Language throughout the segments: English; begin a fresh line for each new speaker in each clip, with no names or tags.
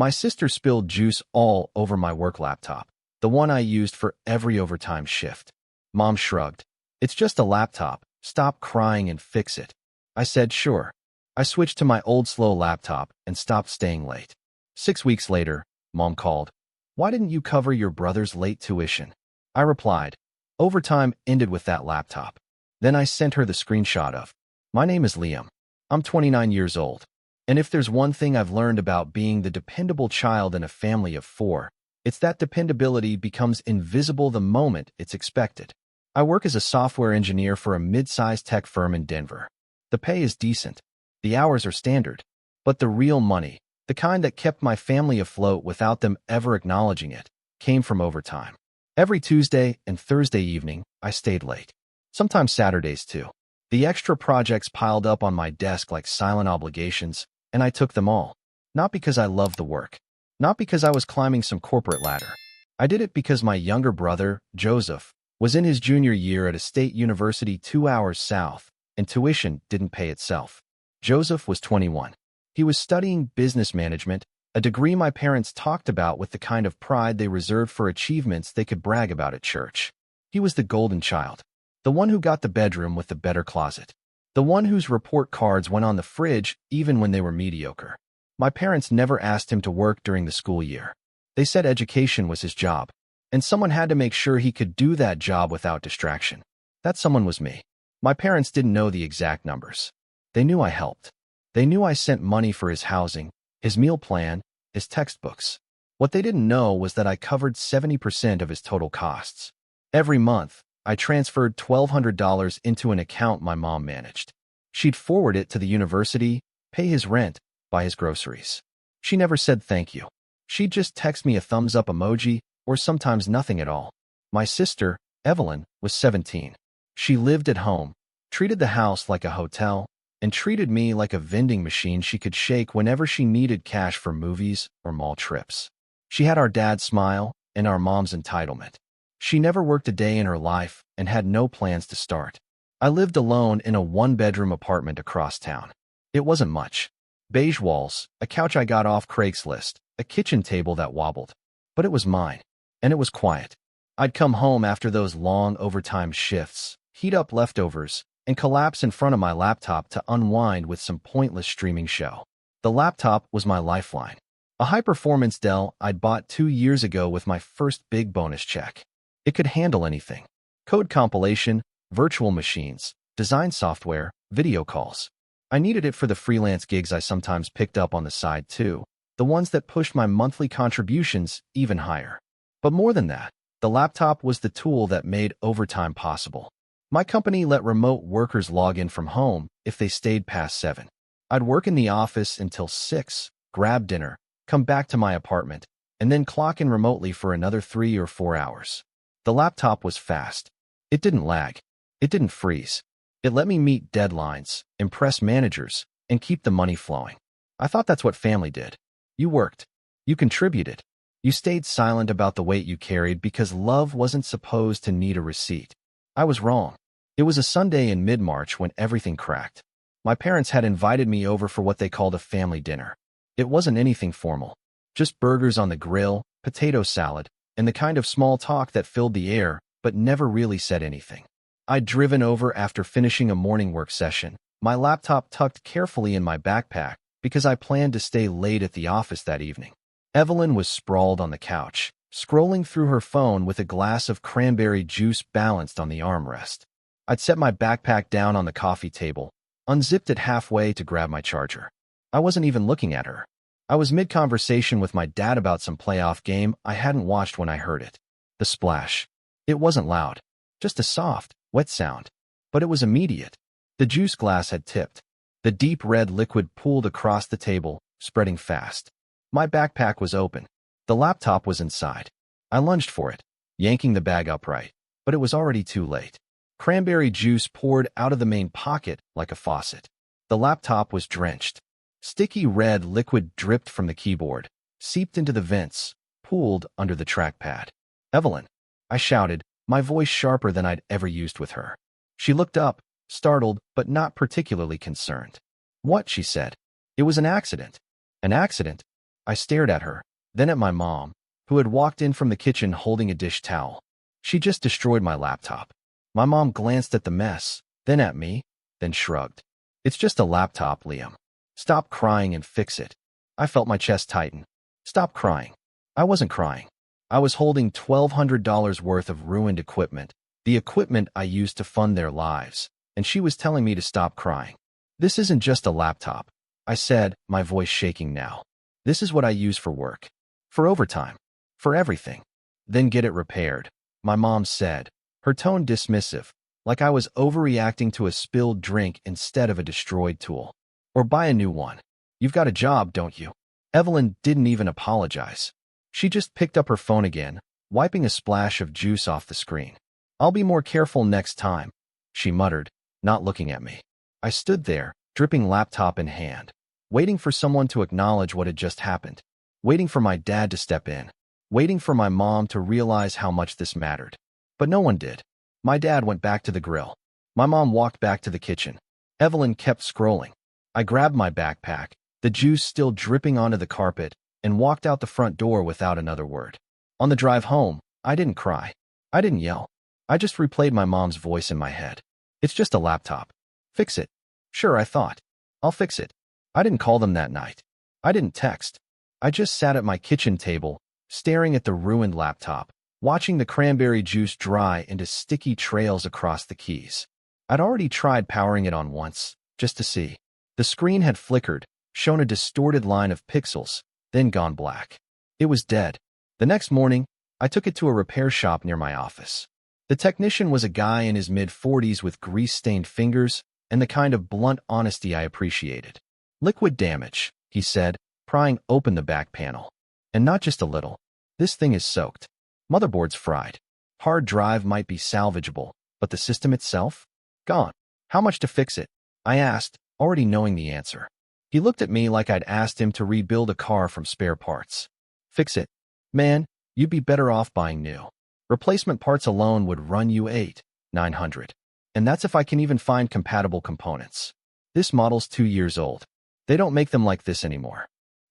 My sister spilled juice all over my work laptop, the one I used for every overtime shift. Mom shrugged. It's just a laptop. Stop crying and fix it. I said, sure. I switched to my old slow laptop and stopped staying late. 6 weeks later, Mom called. Why didn't you cover your brother's late tuition? I replied, overtime ended with that laptop. Then I sent her the screenshot of, my name is Liam. I'm 29 years old. And if there's one thing I've learned about being the dependable child in a family of 4, it's that dependability becomes invisible the moment it's expected. I work as a software engineer for a mid-sized tech firm in Denver. The pay is decent. The hours are standard. But the real money, the kind that kept my family afloat without them ever acknowledging it, came from overtime. Every Tuesday and Thursday evening, I stayed late. Sometimes Saturdays too. The extra projects piled up on my desk like silent obligations, and I took them all. Not because I loved the work. Not because I was climbing some corporate ladder. I did it because my younger brother, Joseph, was in his junior year at a state university 2 hours south, and tuition didn't pay itself. Joseph was 21. He was studying business management, a degree my parents talked about with the kind of pride they reserved for achievements they could brag about at church. He was the golden child. The one who got the bedroom with the better closet. The one whose report cards went on the fridge even when they were mediocre. My parents never asked him to work during the school year. They said education was his job, and someone had to make sure he could do that job without distraction. That someone was me. My parents didn't know the exact numbers. They knew I helped. They knew I sent money for his housing, his meal plan, his textbooks. What they didn't know was that I covered 70% of his total costs. Every month, I transferred $1,200 into an account my mom managed. She'd forward it to the university, pay his rent, buy his groceries. She never said thank you. She'd just text me a thumbs-up emoji, or sometimes nothing at all. My sister, Evelyn, was 17. She lived at home, treated the house like a hotel, and treated me like a vending machine she could shake whenever she needed cash for movies or mall trips. She had our dad's smile and our mom's entitlement. She never worked a day in her life and had no plans to start. I lived alone in a one-bedroom apartment across town. It wasn't much. Beige walls, a couch I got off Craigslist, a kitchen table that wobbled. But it was mine, and it was quiet. I'd come home after those long overtime shifts, heat up leftovers, and collapse in front of my laptop to unwind with some pointless streaming show. The laptop was my lifeline. A high-performance Dell I'd bought 2 years ago with my first big bonus check. It could handle anything. Code compilation, virtual machines, design software, video calls. I needed it for the freelance gigs I sometimes picked up on the side too, the ones that pushed my monthly contributions even higher. But more than that, the laptop was the tool that made overtime possible. My company let remote workers log in from home if they stayed past 7. I'd work in the office until 6, grab dinner, come back to my apartment, and then clock in remotely for another 3 or 4 hours. The laptop was fast. It didn't lag. It didn't freeze. It let me meet deadlines, impress managers, and keep the money flowing. I thought that's what family did. You worked. You contributed. You stayed silent about the weight you carried because love wasn't supposed to need a receipt. I was wrong. It was a Sunday in mid-March when everything cracked. My parents had invited me over for what they called a family dinner. It wasn't anything formal. Just burgers on the grill, potato salad, and the kind of small talk that filled the air but never really said anything. I'd driven over after finishing a morning work session, my laptop tucked carefully in my backpack because I planned to stay late at the office that evening. Evelyn was sprawled on the couch, scrolling through her phone with a glass of cranberry juice balanced on the armrest. I'd set my backpack down on the coffee table, unzipped it halfway to grab my charger. I wasn't even looking at her. I was mid-conversation with my dad about some playoff game I hadn't watched when I heard it. The splash. It wasn't loud, just a soft, wet sound. But it was immediate. The juice glass had tipped. The deep red liquid pooled across the table, spreading fast. My backpack was open. The laptop was inside. I lunged for it, yanking the bag upright, but it was already too late. Cranberry juice poured out of the main pocket like a faucet. The laptop was drenched. Sticky red liquid dripped from the keyboard, seeped into the vents, pooled under the trackpad. "Evelyn," I shouted, my voice sharper than I'd ever used with her. She looked up, startled but not particularly concerned. "What?" she said. "It was an accident." "An accident?" I stared at her, then at my mom, who had walked in from the kitchen holding a dish towel. She just destroyed my laptop. My mom glanced at the mess, then at me, then shrugged. It's just a laptop, Liam. Stop crying and fix it. I felt my chest tighten. Stop crying. I wasn't crying. I was holding $1,200 worth of ruined equipment, the equipment I used to fund their lives, and she was telling me to stop crying. This isn't just a laptop, I said, my voice shaking now. This is what I use for work. For overtime. For everything. Then get it repaired, my mom said, her tone dismissive, like I was overreacting to a spilled drink instead of a destroyed tool. Or buy a new one. You've got a job, don't you? Evelyn didn't even apologize. She just picked up her phone again, wiping a splash of juice off the screen. I'll be more careful next time, she muttered, not looking at me. I stood there, dripping laptop in hand, waiting for someone to acknowledge what had just happened, waiting for my dad to step in, waiting for my mom to realize how much this mattered. But no one did. My dad went back to the grill. My mom walked back to the kitchen. Evelyn kept scrolling. I grabbed my backpack, the juice still dripping onto the carpet, and walked out the front door without another word. On the drive home, I didn't cry. I didn't yell. I just replayed my mom's voice in my head. It's just a laptop. Fix it. Sure, I thought. I'll fix it. I didn't call them that night. I didn't text. I just sat at my kitchen table, staring at the ruined laptop, watching the cranberry juice dry into sticky trails across the keys. I'd already tried powering it on once, just to see. The screen had flickered, shown a distorted line of pixels, then gone black. It was dead. The next morning, I took it to a repair shop near my office. The technician was a guy in his mid-40s with grease-stained fingers and the kind of blunt honesty I appreciated. Liquid damage, he said, prying open the back panel. And not just a little. This thing is soaked. Motherboard's fried. Hard drive might be salvageable, but the system itself? Gone. How much to fix it? I asked, already knowing the answer. He looked at me like I'd asked him to rebuild a car from spare parts. Fix it. Man, you'd be better off buying new. Replacement parts alone would run you $800-900. And that's if I can even find compatible components. This model's 2 years old. They don't make them like this anymore.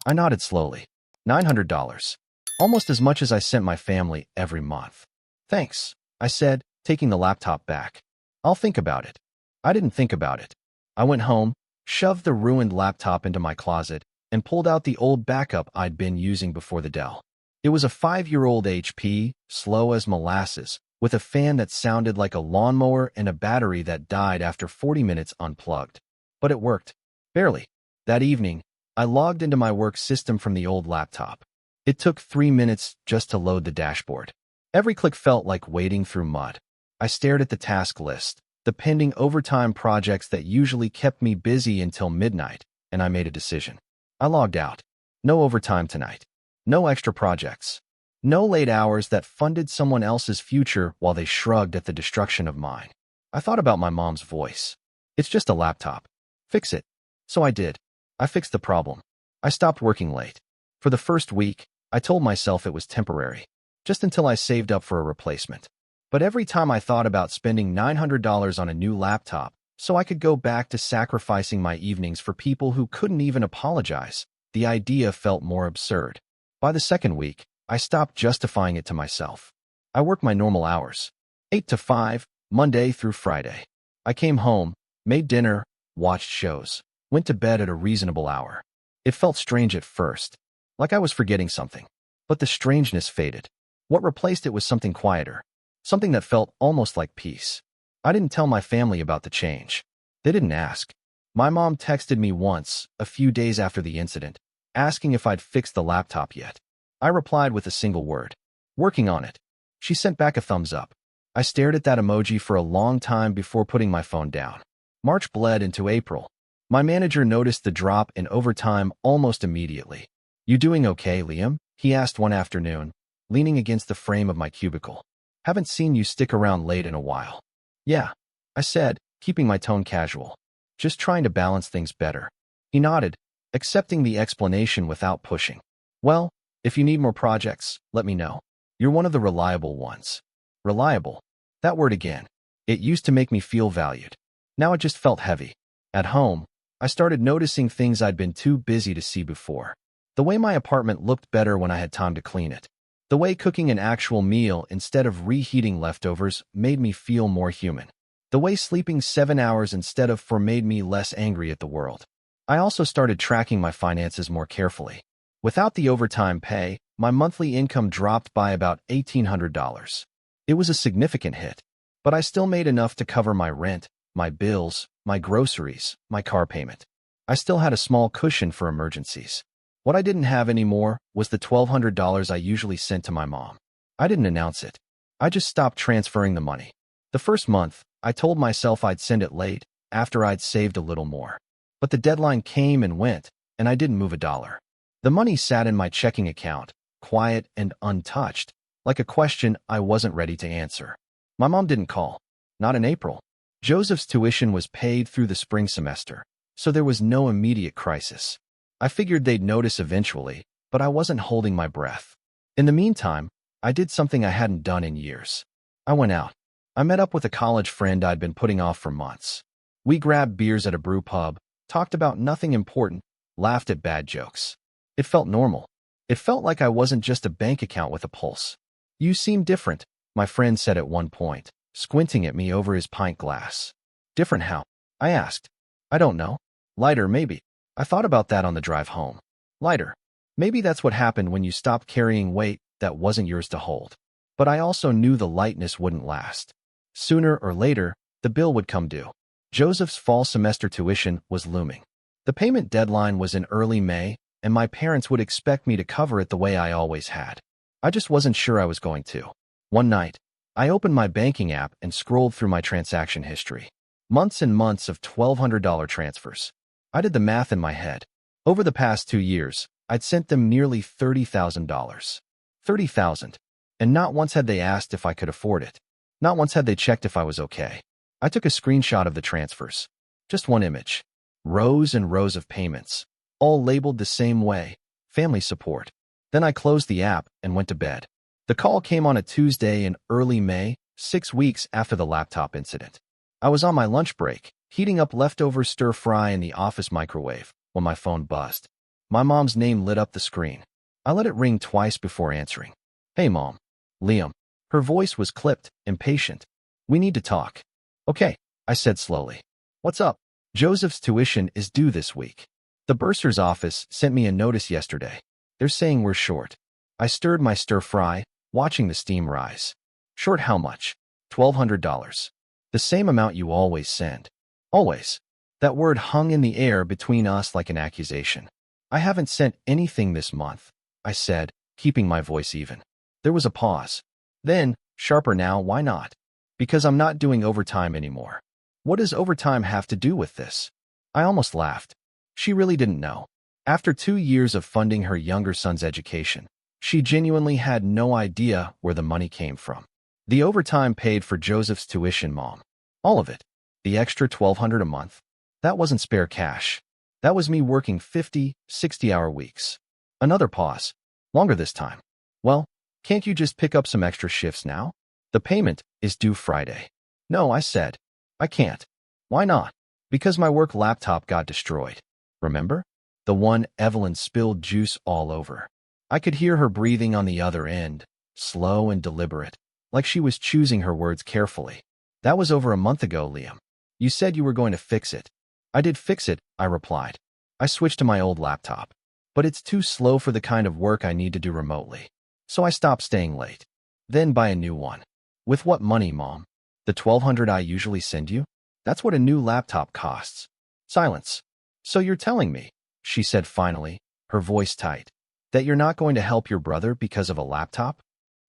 I nodded slowly. $900. Almost as much as I sent my family every month. Thanks, I said, taking the laptop back. I'll think about it. I didn't think about it. I went home, shoved the ruined laptop into my closet, and pulled out the old backup I'd been using before the Dell. It was a 5-year-old HP, slow as molasses, with a fan that sounded like a lawnmower and a battery that died after 40 minutes unplugged. But it worked. Barely. That evening, I logged into my work system from the old laptop. It took 3 minutes just to load the dashboard. Every click felt like wading through mud. I stared at the task list, the pending overtime projects that usually kept me busy until midnight, and I made a decision. I logged out. No overtime tonight. No extra projects. No late hours that funded someone else's future while they shrugged at the destruction of mine. I thought about my mom's voice. It's just a laptop. Fix it. So I did. I fixed the problem. I stopped working late. For the first week, I told myself it was temporary, just until I saved up for a replacement. But every time I thought about spending $900 on a new laptop so I could go back to sacrificing my evenings for people who couldn't even apologize, the idea felt more absurd. By the second week, I stopped justifying it to myself. I worked my normal hours, 8 to 5, Monday through Friday. I came home, made dinner, watched shows, went to bed at a reasonable hour. It felt strange at first, like I was forgetting something. But the strangeness faded. What replaced it was something quieter, something that felt almost like peace. I didn't tell my family about the change. They didn't ask. My mom texted me once, a few days after the incident, asking if I'd fixed the laptop yet. I replied with a single word. Working on it. She sent back a thumbs up. I stared at that emoji for a long time before putting my phone down. March bled into April. My manager noticed the drop in overtime almost immediately. You doing okay, Liam? He asked one afternoon, leaning against the frame of my cubicle. Haven't seen you stick around late in a while. Yeah, I said, keeping my tone casual. Just trying to balance things better. He nodded, accepting the explanation without pushing. Well, if you need more projects, let me know. You're one of the reliable ones. Reliable. That word again. It used to make me feel valued. Now it just felt heavy. At home, I started noticing things I'd been too busy to see before. The way my apartment looked better when I had time to clean it. The way cooking an actual meal instead of reheating leftovers made me feel more human. The way sleeping 7 hours instead of 4 made me less angry at the world. I also started tracking my finances more carefully. Without the overtime pay, my monthly income dropped by about $1,800. It was a significant hit, but I still made enough to cover my rent, my bills, my groceries, my car payment. I still had a small cushion for emergencies. What I didn't have anymore was the $1,200 I usually sent to my mom. I didn't announce it. I just stopped transferring the money. The first month, I told myself I'd send it late, after I'd saved a little more. But the deadline came and went, and I didn't move a dollar. The money sat in my checking account, quiet and untouched, like a question I wasn't ready to answer. My mom didn't call. Not in April. Joseph's tuition was paid through the spring semester, so there was no immediate crisis. I figured they'd notice eventually, but I wasn't holding my breath. In the meantime, I did something I hadn't done in years. I went out. I met up with a college friend I'd been putting off for months. We grabbed beers at a brew pub, talked about nothing important, laughed at bad jokes. It felt normal. It felt like I wasn't just a bank account with a pulse. "You seem different," my friend said at one point, squinting at me over his pint glass. "Different how?" I asked. "I don't know. Lighter, maybe." I thought about that on the drive home. Lighter. Maybe that's what happened when you stopped carrying weight that wasn't yours to hold. But I also knew the lightness wouldn't last. Sooner or later, the bill would come due. Joseph's fall semester tuition was looming. The payment deadline was in early May, and my parents would expect me to cover it the way I always had. I just wasn't sure I was going to. One night, I opened my banking app and scrolled through my transaction history. Months and months of $1,200 transfers. I did the math in my head. Over the past 2 years, I'd sent them nearly $30,000. $30,000. And not once had they asked if I could afford it. Not once had they checked if I was okay. I took a screenshot of the transfers. Just one image. Rows and rows of payments, all labeled the same way, family support. Then I closed the app and went to bed. The call came on a Tuesday in early May, 6 weeks after the laptop incident. I was on my lunch break, heating up leftover stir-fry in the office microwave, when my phone buzzed. My mom's name lit up the screen. I let it ring twice before answering. "Hey, Mom." "Liam." Her voice was clipped, impatient. "We need to talk." "Okay," I said slowly. "What's up?" "Joseph's tuition is due this week. The bursar's office sent me a notice yesterday. They're saying we're short." I stirred my stir-fry, watching the steam rise. "Short how much?" $1,200. "The same amount you always send." "Always." That word hung in the air between us like an accusation. "I haven't sent anything this month," I said, keeping my voice even. There was a pause. Then, sharper now, "Why not?" "Because I'm not doing overtime anymore." "What does overtime have to do with this?" I almost laughed. She really didn't know. After 2 years of funding her younger son's education, she genuinely had no idea where the money came from. The overtime paid for Joseph's tuition, Mom. All of it. The extra $1,200 a month. That wasn't spare cash. That was me working 50, 60-hour weeks. Another pause. Longer this time. "Well, can't you just pick up some extra shifts now? The payment is due Friday." "No," I said. "I can't." "Why not?" "Because my work laptop got destroyed. Remember? The one Evelyn spilled juice all over." I could hear her breathing on the other end, slow and deliberate, like she was choosing her words carefully. "That was over a month ago, Liam. You said you were going to fix it." "I did fix it," I replied. "I switched to my old laptop. But it's too slow for the kind of work I need to do remotely. So I stopped staying late. Then buy a new one." "With what money, Mom?" "The $1,200 I usually send you? That's what a new laptop costs." Silence. "So you're telling me," she said finally, her voice tight, "that you're not going to help your brother because of a laptop?"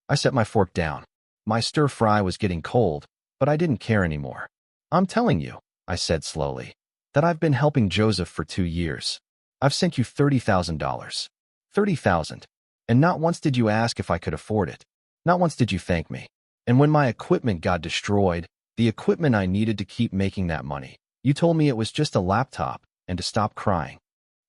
I set my fork down. My stir-fry was getting cold, but I didn't care anymore. "I'm telling you," I said slowly, "that I've been helping Joseph for 2 years. I've sent you $30,000. $30,000. And not once did you ask if I could afford it. Not once did you thank me. And when my equipment got destroyed, the equipment I needed to keep making that money, you told me it was just a laptop and to stop crying."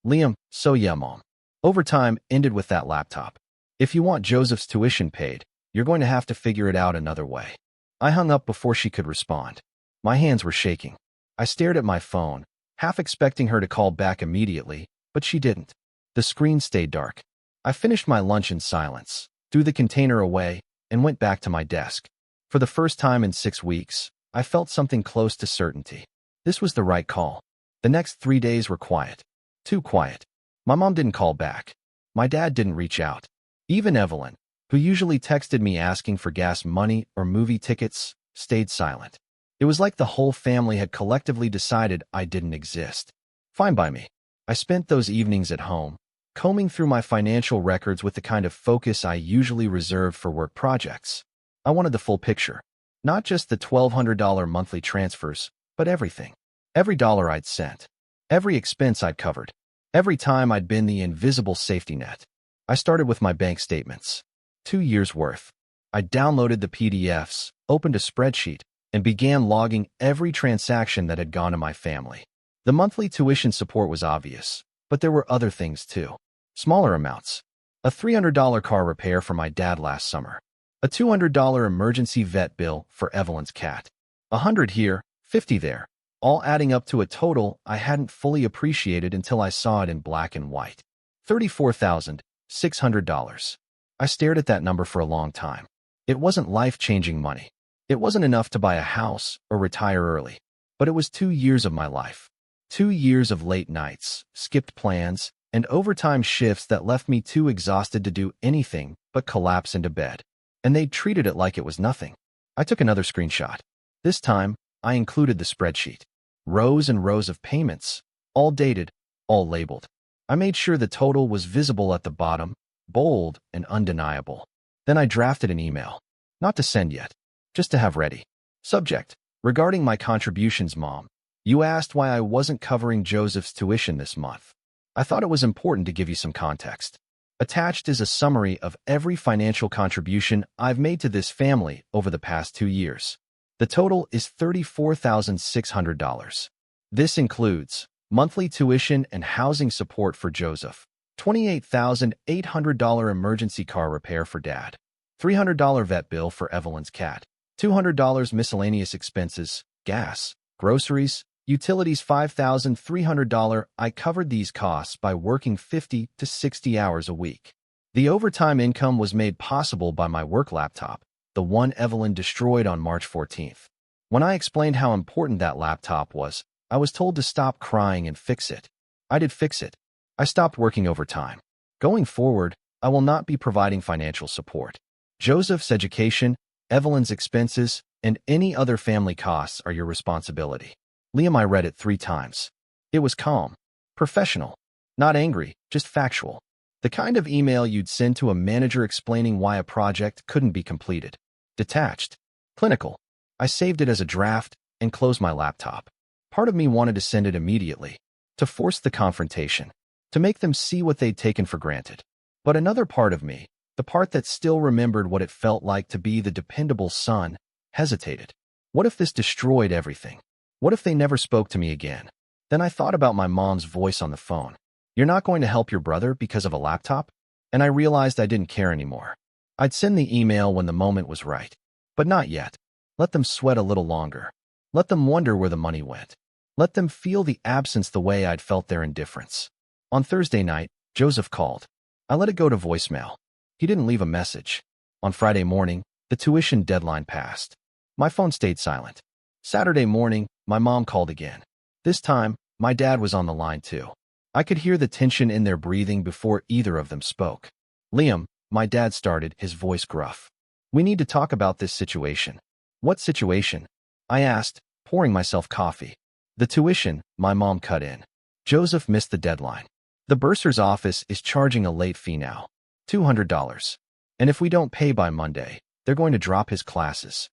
"Liam, so yeah, Mom. Overtime ended with that laptop. If you want Joseph's tuition paid, you're going to have to figure it out another way." I hung up before she could respond. My hands were shaking. I stared at my phone, half expecting her to call back immediately, but she didn't. The screen stayed dark. I finished my lunch in silence, threw the container away, and went back to my desk. For the first time in 6 weeks, I felt something close to certainty. This was the right call. The next 3 days were quiet. Too quiet. My mom didn't call back. My dad didn't reach out. Even Evelyn, who usually texted me asking for gas money or movie tickets, stayed silent. It was like the whole family had collectively decided I didn't exist. Fine by me. I spent those evenings at home, combing through my financial records with the kind of focus I usually reserved for work projects. I wanted the full picture. Not just the $1,200 monthly transfers, but everything. Every dollar I'd sent. Every expense I'd covered. Every time I'd been the invisible safety net. I started with my bank statements. 2 years' worth. I downloaded the PDFs, opened a spreadsheet, and began logging every transaction that had gone to my family. The monthly tuition support was obvious, but there were other things too. Smaller amounts. A $300 car repair for my dad last summer. A $200 emergency vet bill for Evelyn's cat. $100 here, $50 there. All adding up to a total I hadn't fully appreciated until I saw it in black and white. $34,600. I stared at that number for a long time. It wasn't life-changing money. It wasn't enough to buy a house or retire early. But it was 2 years of my life. 2 years of late nights, skipped plans, and overtime shifts that left me too exhausted to do anything but collapse into bed. And they treated it like it was nothing. I took another screenshot. This time, I included the spreadsheet. Rows and rows of payments, all dated, all labeled. I made sure the total was visible at the bottom, bold and undeniable. Then I drafted an email. Not to send yet, just to have ready. Subject: regarding my contributions, Mom. You asked why I wasn't covering Joseph's tuition this month. I thought it was important to give you some context. Attached is a summary of every financial contribution I've made to this family over the past 2 years. The total is $34,600. This includes monthly tuition and housing support for Joseph, $28,800 emergency car repair for Dad, $300 vet bill for Evelyn's cat, $200 miscellaneous expenses, gas, groceries, utilities $5,300. I covered these costs by working 50 to 60 hours a week. The overtime income was made possible by my work laptop, the one Evelyn destroyed on March 14th. When I explained how important that laptop was, I was told to stop crying and fix it. I did fix it. I stopped working overtime. Going forward, I will not be providing financial support. Joseph's education, Evelyn's expenses, and any other family costs are your responsibility. Liam, I read it 3 times. It was calm, professional, not angry, just factual. The kind of email you'd send to a manager explaining why a project couldn't be completed. Detached, clinical. I saved it as a draft and closed my laptop. Part of me wanted to send it immediately, to force the confrontation, to make them see what they'd taken for granted. But another part of me, the part that still remembered what it felt like to be the dependable son, hesitated. What if this destroyed everything? What if they never spoke to me again? Then I thought about my mom's voice on the phone. You're not going to help your brother because of a laptop? And I realized I didn't care anymore. I'd send the email when the moment was right. But not yet. Let them sweat a little longer. Let them wonder where the money went. Let them feel the absence the way I'd felt their indifference. On Thursday night, Joseph called. I let it go to voicemail. He didn't leave a message. On Friday morning, the tuition deadline passed. My phone stayed silent. Saturday morning, my mom called again. This time, my dad was on the line too. I could hear the tension in their breathing before either of them spoke. Liam, my dad started, his voice gruff. We need to talk about this situation. What situation? I asked, pouring myself coffee. The tuition, my mom cut in. Joseph missed the deadline. The bursar's office is charging a late fee now. $200. And if we don't pay by Monday, they're going to drop his classes.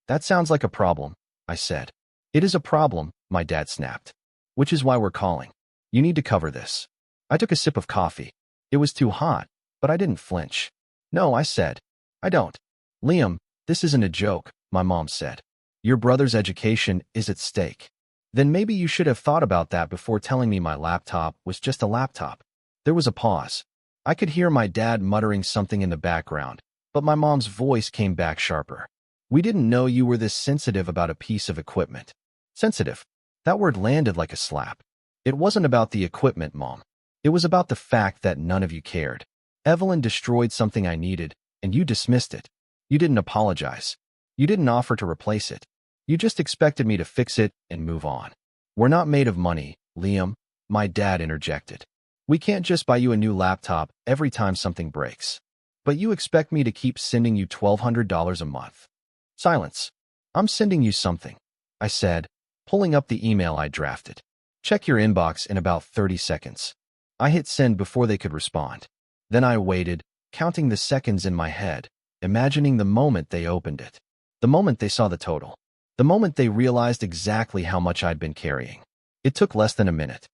That sounds like a problem, I said. It is a problem, my dad snapped. Which is why we're calling. You need to cover this. I took a sip of coffee. It was too hot, but I didn't flinch. No, I said. I don't. Liam, this isn't a joke, my mom said. Your brother's education is at stake. Then maybe you should have thought about that before telling me my laptop was just a laptop. There was a pause. I could hear my dad muttering something in the background, but my mom's voice came back sharper. We didn't know you were this sensitive about a piece of equipment. Sensitive. That word landed like a slap. It wasn't about the equipment, Mom. It was about the fact that none of you cared. Evelyn destroyed something I needed, and you dismissed it. You didn't apologize. You didn't offer to replace it. You just expected me to fix it and move on. We're not made of money, Liam, my dad interjected. We can't just buy you a new laptop every time something breaks. But you expect me to keep sending you $1,200 a month. Silence. I'm sending you something, I said, pulling up the email I drafted. Check your inbox in about 30 seconds. I hit send before they could respond. Then I waited, counting the seconds in my head, imagining the moment they opened it. The moment they saw the total. The moment they realized exactly how much I'd been carrying. It took less than a minute.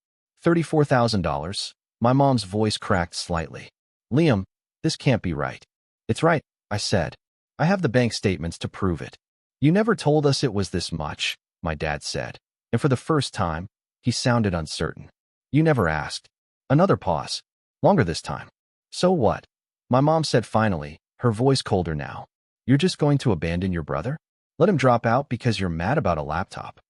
$34,000. My mom's voice cracked slightly. Liam, this can't be right. It's right, I said. I have the bank statements to prove it. You never told us it was this much, my dad said. And for the first time, he sounded uncertain. You never asked. Another pause. Longer this time. So what? My mom said finally, her voice colder now. You're just going to abandon your brother? Let him drop out because you're mad about a laptop.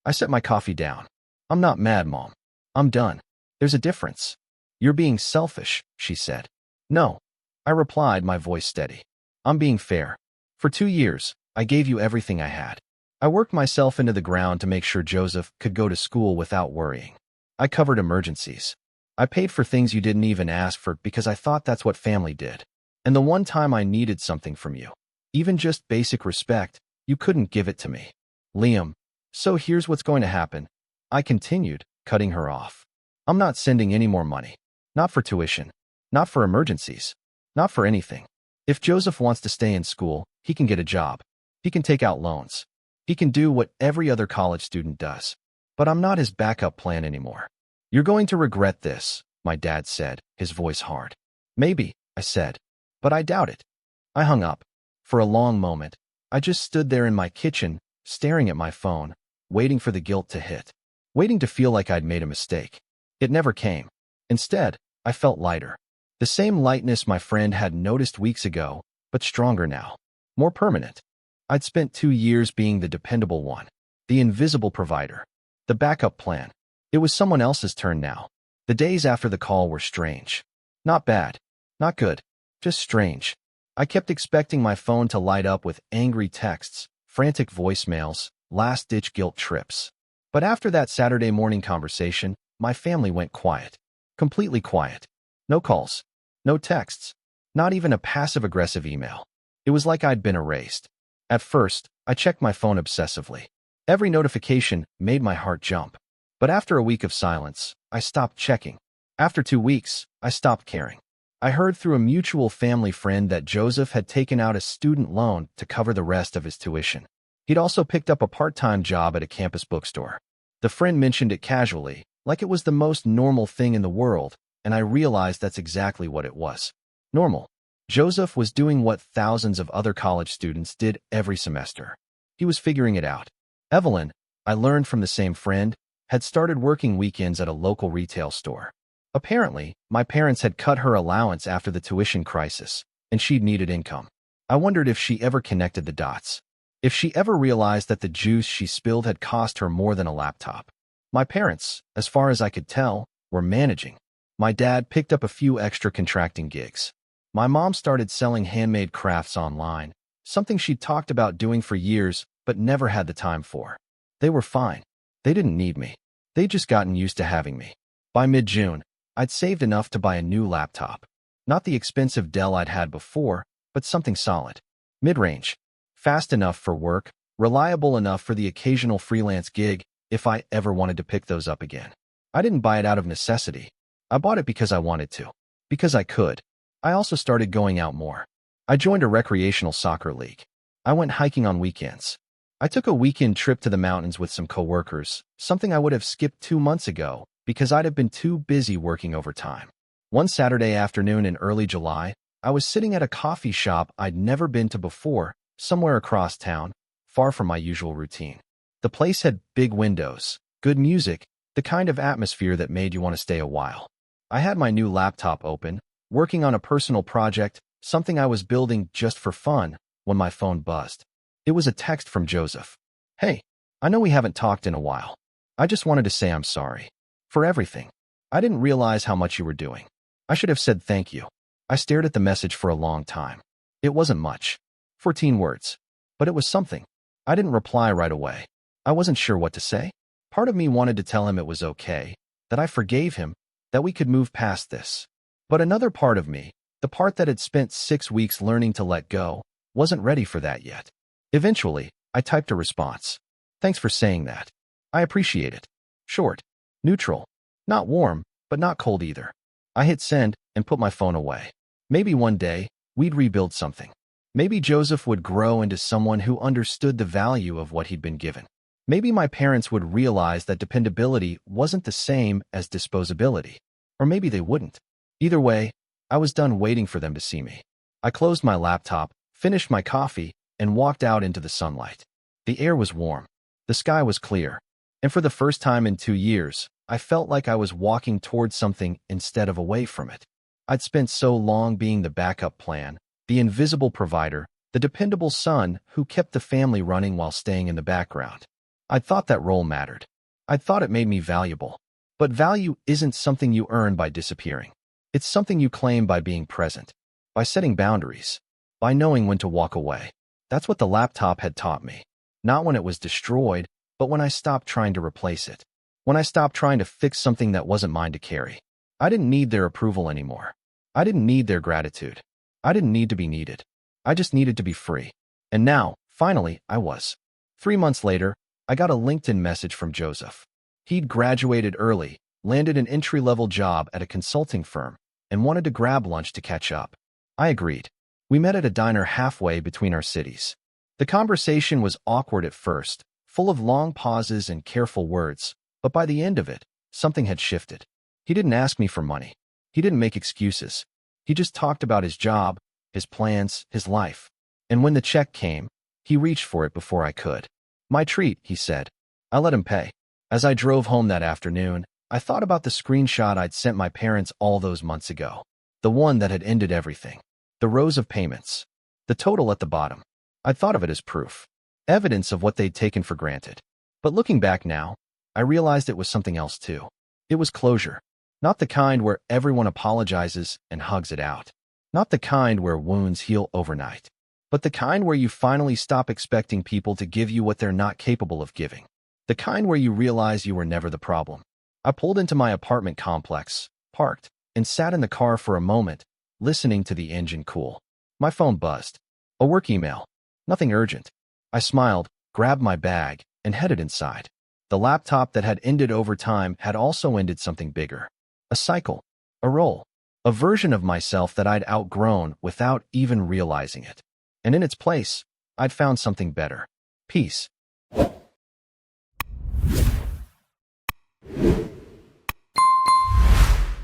I set my coffee down. I'm not mad, Mom. I'm done. There's a difference. You're being selfish, she said. No. I replied, my voice steady. I'm being fair. For 2 years, I gave you everything I had. I worked myself into the ground to make sure Joseph could go to school without worrying. I covered emergencies. I paid for things you didn't even ask for because I thought that's what family did. And the one time I needed something from you, even just basic respect, you couldn't give it to me. Liam, so here's what's going to happen. I continued, cutting her off. I'm not sending any more money. Not for tuition. Not for emergencies. Not for anything. If Joseph wants to stay in school, he can get a job. He can take out loans. He can do what every other college student does. But I'm not his backup plan anymore. You're going to regret this, my dad said, his voice hard. Maybe, I said. But I doubt it. I hung up. For a long moment, I just stood there in my kitchen, staring at my phone, waiting for the guilt to hit. Waiting to feel like I'd made a mistake. It never came. Instead, I felt lighter. The same lightness my friend had noticed weeks ago, but stronger now. More permanent. I'd spent 2 years being the dependable one. The invisible provider. The backup plan. It was someone else's turn now. The days after the call were strange. Not bad. Not good. Just strange. I kept expecting my phone to light up with angry texts, frantic voicemails, last-ditch guilt trips. But after that Saturday morning conversation, my family went quiet. Completely quiet. No calls. No texts. Not even a passive-aggressive email. It was like I'd been erased. At first, I checked my phone obsessively. Every notification made my heart jump. But after a week of silence, I stopped checking. After 2 weeks, I stopped caring. I heard through a mutual family friend that Joseph had taken out a student loan to cover the rest of his tuition. He'd also picked up a part-time job at a campus bookstore. The friend mentioned it casually, like it was the most normal thing in the world, and I realized that's exactly what it was. Normal. Joseph was doing what thousands of other college students did every semester. He was figuring it out. Evelyn, I learned from the same friend, had started working weekends at a local retail store. Apparently, my parents had cut her allowance after the tuition crisis, and she'd needed income. I wondered if she ever connected the dots. If she ever realized that the juice she spilled had cost her more than a laptop. My parents, as far as I could tell, were managing. My dad picked up a few extra contracting gigs. My mom started selling handmade crafts online, something she'd talked about doing for years but never had the time for. They were fine. They didn't need me. They'd just gotten used to having me. By mid-June, I'd saved enough to buy a new laptop. Not the expensive Dell I'd had before, but something solid. Mid-range. Fast enough for work, reliable enough for the occasional freelance gig if I ever wanted to pick those up again. I didn't buy it out of necessity. I bought it because I wanted to. Because I could. I also started going out more. I joined a recreational soccer league. I went hiking on weekends. I took a weekend trip to the mountains with some coworkers, something I would have skipped 2 months ago because I'd have been too busy working overtime. One Saturday afternoon in early July, I was sitting at a coffee shop I'd never been to before, somewhere across town, far from my usual routine. The place had big windows, good music, the kind of atmosphere that made you want to stay a while. I had my new laptop open, working on a personal project, something I was building just for fun, when my phone buzzed. It was a text from Joseph. Hey, I know we haven't talked in a while. I just wanted to say I'm sorry. For everything. I didn't realize how much you were doing. I should have said thank you. I stared at the message for a long time. It wasn't much. 14 words. But it was something. I didn't reply right away. I wasn't sure what to say. Part of me wanted to tell him it was okay, that I forgave him, that we could move past this. But another part of me, the part that had spent 6 weeks learning to let go, wasn't ready for that yet. Eventually, I typed a response. Thanks for saying that. I appreciate it. Short. Neutral. Not warm, but not cold either. I hit send and put my phone away. Maybe one day, we'd rebuild something. Maybe Joseph would grow into someone who understood the value of what he'd been given. Maybe my parents would realize that dependability wasn't the same as disposability. Or maybe they wouldn't. Either way, I was done waiting for them to see me. I closed my laptop, finished my coffee, and walked out into the sunlight. The air was warm. The sky was clear. And for the first time in 2 years, I felt like I was walking towards something instead of away from it. I'd spent so long being the backup plan, the invisible provider, the dependable son who kept the family running while staying in the background. I'd thought that role mattered. I'd thought it made me valuable. But value isn't something you earn by disappearing. It's something you claim by being present, by setting boundaries, by knowing when to walk away. That's what the laptop had taught me. Not when it was destroyed, but when I stopped trying to replace it. When I stopped trying to fix something that wasn't mine to carry. I didn't need their approval anymore. I didn't need their gratitude. I didn't need to be needed. I just needed to be free. And now, finally, I was. 3 months later, I got a LinkedIn message from Joseph. He'd graduated early, landed an entry-level job at a consulting firm, and wanted to grab lunch to catch up. I agreed. We met at a diner halfway between our cities. The conversation was awkward at first, full of long pauses and careful words, but by the end of it, something had shifted. He didn't ask me for money. He didn't make excuses. He just talked about his job, his plans, his life. And when the check came, he reached for it before I could. My treat, he said. I let him pay. As I drove home that afternoon, I thought about the screenshot I'd sent my parents all those months ago. The one that had ended everything. The rows of payments. The total at the bottom. I'd thought of it as proof. Evidence of what they'd taken for granted. But looking back now, I realized it was something else too. It was closure. Not the kind where everyone apologizes and hugs it out. Not the kind where wounds heal overnight. But the kind where you finally stop expecting people to give you what they're not capable of giving. The kind where you realize you were never the problem. I pulled into my apartment complex, parked, and sat in the car for a moment, listening to the engine cool. My phone buzzed. A work email. Nothing urgent. I smiled, grabbed my bag, and headed inside. The laptop that had ended over time had also ended something bigger. A cycle. A role. A version of myself that I'd outgrown without even realizing it. And in its place, I'd found something better. Peace.